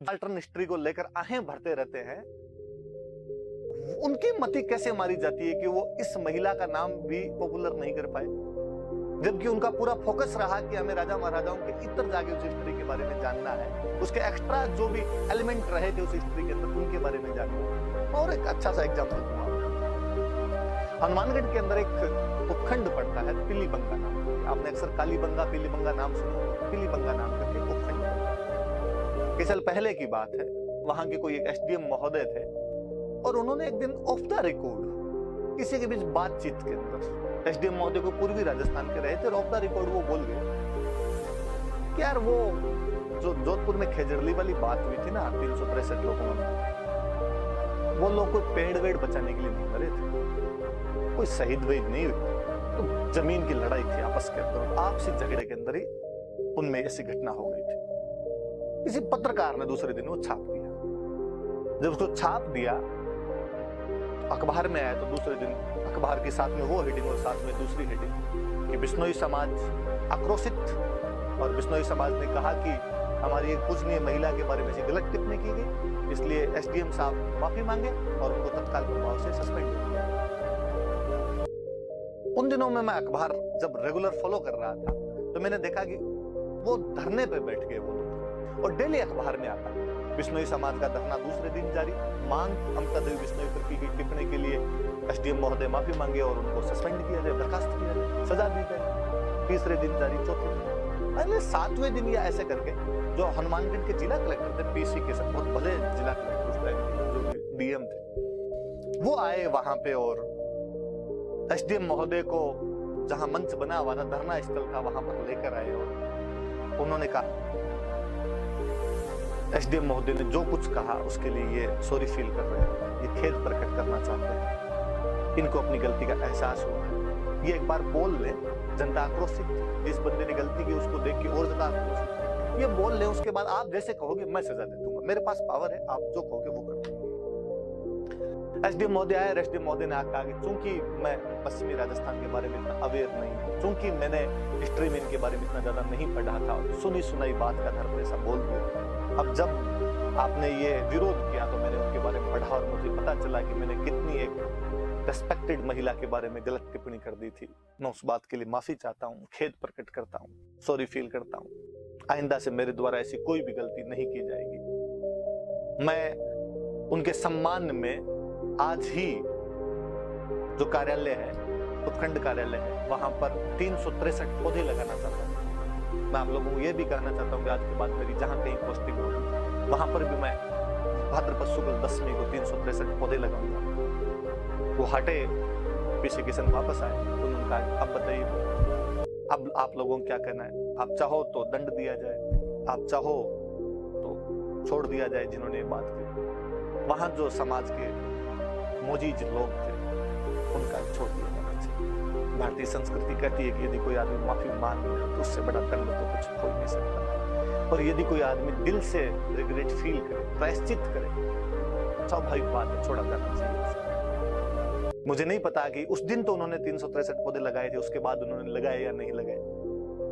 अल्टरन history को लेकर आहें भरते रहते हैं, उनकी मति कैसे मारी जाती है कि वो इस महिला का नाम भी पॉपुलर नहीं कर पाए, जबकि उनका पूरा फोकस रहा कि हमें राजा महाराजाओं के इतर जाके उस हिस्ट्री के बारे में जानना है, उसके एक्स्ट्रा जो भी एलिमेंट रहे थे उस हिस्ट्री के अंदर उनके बारे में जानना है। और एक अच्छा सा एग्जांपल दूंगा, हनुमानगढ़ के अंदर एक उपखंड पड़ता है पीलीबंगा नाम। आपने अक्सर कालीबंगा पीलीबंगा नाम सुना, पीलीबंगा नाम करके उपखंड है। कई साल पहले की बात है, वहां के कोई एक एसडीएम महोदय थे और उन्होंने एक दिन ऑफ द रिकॉर्ड किसी के बीच बातचीत के अंदर, एसडीएम महोदय को पूर्वी राजस्थान के रहे थे और ऑफ द रिकॉर्ड वो बोल गए कि यार वो जो जोधपुर में खेजड़ली वाली बात हुई थी ना, 363 लोगों में, वो लोग कोई पेड़ वेड़ बचाने के लिए नहीं मरे थे, कोई शहीद वहीद नहीं हुई, तो जमीन की लड़ाई थी आपस के अंदर, आपसी झगड़े के अंदर ही उनमें ऐसी घटना हो गई थी। किसी पत्रकार ने दूसरे दिन वो छाप दिया, जब उसको छाप दिया अखबार में आया तो दूसरे दिन अखबार के साथ में वो हेडिंग और साथ में दूसरी हेडिंग कि बिश्नोई समाज आक्रोशित, और बिश्नोई समाज ने कहा कि हमारी एक पूजनीय महिला के बारे में से गलत टिप्पणी की गई, इसलिए एसडीएम साहब माफी मांगे और उनको तत्काल प्रभाव से सस्पेंड कर दिया। उन दिनों में मैं अखबार जब रेगुलर फॉलो कर रहा था तो मैंने देखा कि वो धरने पे बैठ गए वो लोग, और डेली अखबार में आता बिश्नोई समाज का धरना दूसरे दिन जारी, मांग ममता देवी बिश्नोई पर की गई टिप्पणी के लिए एसडीएम महोदय माफी मांगे और उनको सस्पेंड किया जाए, बर्खास्त किया जाए, सजा दी जाए। तीसरे दिन जारी, चौथे दिन, पहले 7वें दिन या ऐसे करके जो हनुमानगढ़ के जिला कलेक्टर थे, पीसी के सब बहुत भले जिला कलेक्टर उस टाइम के, जो डीएम थे, वो आए वहां पे और एसडीएम महोदय को जहां मंच बना हुआ था, धरना स्थल था, वहां पर लेकर आए और उन्होंने कहा, एसडीएम महोदय ने जो कुछ कहा उसके लिए ये सॉरी फील कर रहे हैं, ये खेद प्रकट करना चाहते हैं, इनको अपनी गलती का एहसास हुआ है, ये एक बार बोल ले, जनता आक्रोशित, जिस बंदे ने गलती की उसको देख के और ज्यादा आक्रोशित, ये बोल ले, उसके बाद आप जैसे कहोगे मैं सजा दे दूंगा, मेरे पास पावर है, आप जो कहोगे वो कर दूंगा। एसडीएम महोदय आए, एसडीएम महोदय ने कहा कि चूंकि मैं पश्चिमी राजस्थान के बारे में इतना अवेयर नहीं हूँ, चूंकि मैंने हिस्ट्री में इनके बारे में इतना ज्यादा नहीं पढ़ा था, सुनी सुनाई बात का धर्म पे ऐसा बोल दिया, अब जब आपने ये विरोध किया तो मैंने उनके बारे में पढ़ा और मुझे पता चला कि मैंने कितनी एक रेस्पेक्टेड महिला के बारे में गलत टिप्पणी कर दी थी। मैं उस बात के लिए माफी चाहता हूँ, खेद प्रकट करता हूँ, सॉरी फील करता हूँ, आइंदा से मेरे द्वारा ऐसी कोई भी गलती नहीं की जाएगी। मैं उनके सम्मान में आज ही जो कार्यालय है, उपखंड कार्यालय है, वहां पर 363 पौधे लगाना चाहता हूँ। मैं आप लोगों को यह भी कहना चाहता हूँ कि आज के बाद मेरी जहां कहीं पोस्टिंग होगी वहां पर भी मैं भाद्रपद शुक्ल 10वीं को 363 पौधे लगाऊंगा। वो हटे, पीसी किशन वापस आए तो उन्होंने कहा अब बताइए, अब आप लोगों को क्या कहना है, आप चाहो तो दंड दिया जाए, आप चाहो तो छोड़ दिया जाए जिन्होंने बात की। वहां जो समाज के मोजीज लोग थे उनका छोड़ दिया जाना चाहिए। भारतीय संस्कृति कहती है कि यदि कोई आदमी माफी मांग ले तो उससे बड़ा दंड तो कुछ हो ही नहीं सकता, और यदि कोई आदमी दिल से रिग्रेट फील करे, प्रायश्चित करे, स्वाभाविक बात है, छोड़ा जाना चाहिए। मुझे नहीं पता कि उस दिन तो उन्होंने 363 पौधे लगाए थे, उसके बाद उन्होंने लगाए या नहीं लगाए,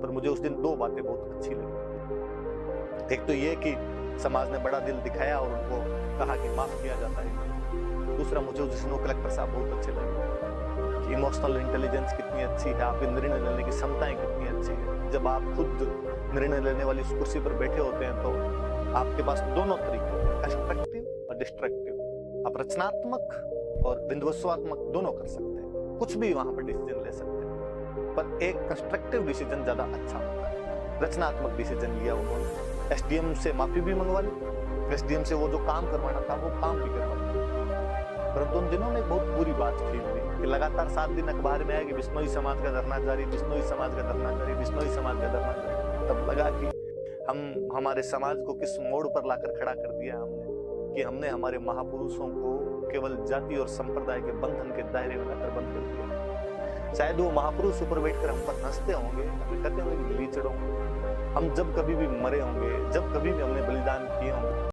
पर मुझे उस दिन दो बातें बहुत अच्छी लगी। एक तो ये कि समाज ने बड़ा दिल दिखाया और उनको कहा कि माफ किया जाता है। दूसरा, मुझे उस स्नो कलेक्टर साहब बहुत अच्छे लगे कि इमोशनल इंटेलिजेंस कितनी अच्छी है, आपकी निर्णय लेने की क्षमताएं कितनी अच्छी है। जब आप खुद निर्णय लेने वाली उस कुर्सी पर बैठे होते हैं तो आपके पास दोनों तरीके हैं, कंस्ट्रक्टिव और डिस्ट्रक्टिव। आप रचनात्मक और विध्वंसात्मक दोनों कर सकते हैं, कुछ भी वहां पर डिसीजन ले सकते हैं, पर एक कंस्ट्रक्टिव डिसीजन ज्यादा अच्छा होता है। रचनात्मक डिसीजन लिया उन्होंने, एसडीएम से माफी भी मंगवा ली, एसडीएम से वो जो काम करवाना था वो काम भी करवा लिया। परंतु उन दिनों में एक बहुत बुरी बात फील हुई कि लगातार 7 दिन अखबार में आया कि बिश्नोई समाज का धरना जारी, बिश्नोई समाज का धरना जारी, बिश्नोई समाज का धरना जारी। तब लगा कि हम हमारे समाज को किस मोड़ पर लाकर खड़ा कर दिया हमने, कि हमने हमारे महापुरुषों को केवल जाति और संप्रदाय के बंधन के दायरे में लाकर बंद कर दिया। शायद वो महापुरुष ऊपर बैठकर हम पर हंसते होंगे, हमें कहते होंगे लीचड़ों, हम जब कभी भी मरे होंगे, जब कभी भी हमने बलिदान किए होंगे,